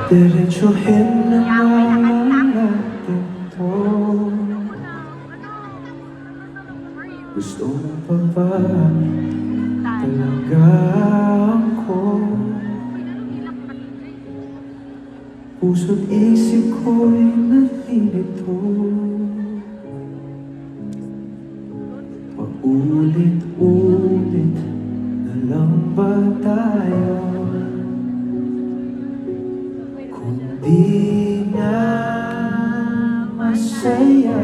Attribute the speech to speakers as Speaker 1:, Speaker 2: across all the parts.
Speaker 1: Diretsuhin na naman natin to. Gusto mo pa ba talaga ako? Puso't isip ko'y nalilito. Paulit-ulit na lang ba tayo? Kung di na masaya,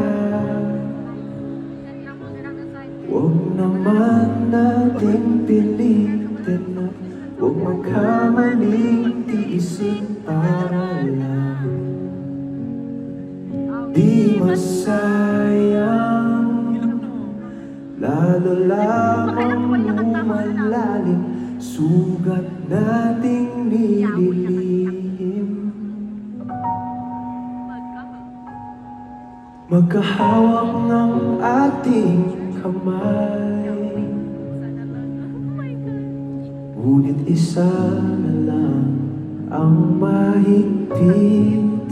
Speaker 1: huwag naman nating pilitin na huwag magkamaling tiisin para lang di masayang. Lalo lamang lumalalim sugat nating nililihim. Magkahawak ng ating kamay, ngunit isa na lang ang mahigpit.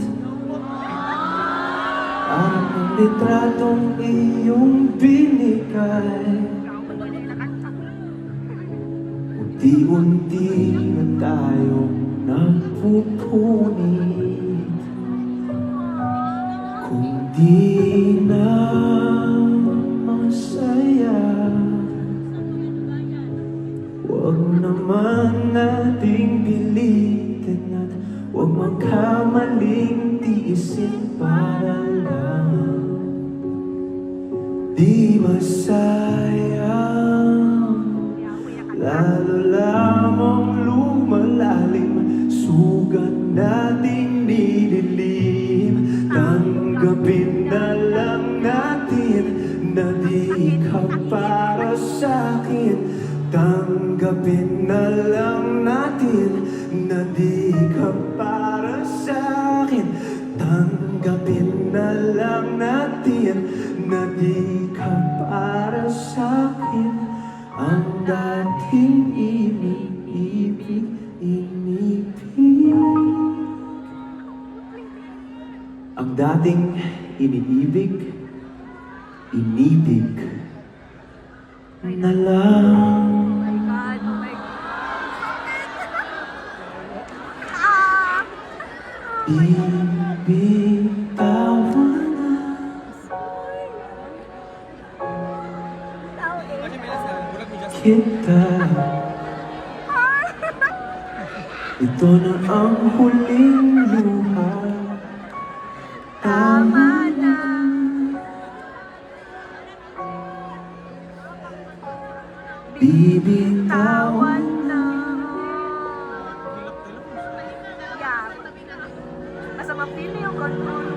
Speaker 1: Ang litratong iyong binigay, unti-unti na tayong nagpupunit. Kung di na masaya, huwag naman nating pilitin at huwag magkamaling tiisin para lang di masayang. Lalo lamang lumalalim sugat nating nililihim. Tanggapin na lang natin na di ka para sa'kin. Tanggapin na lang natin na di ka para sa'kin. Tanggapin na lang natin na di ka para sa'kin. Ang dating iniibig, ang dating iniibig, inibig na lang. Bibitawan na kita. Ito na ang huling luha. Tama na. Bibitawan na.
Speaker 2: Basta mapili yung control.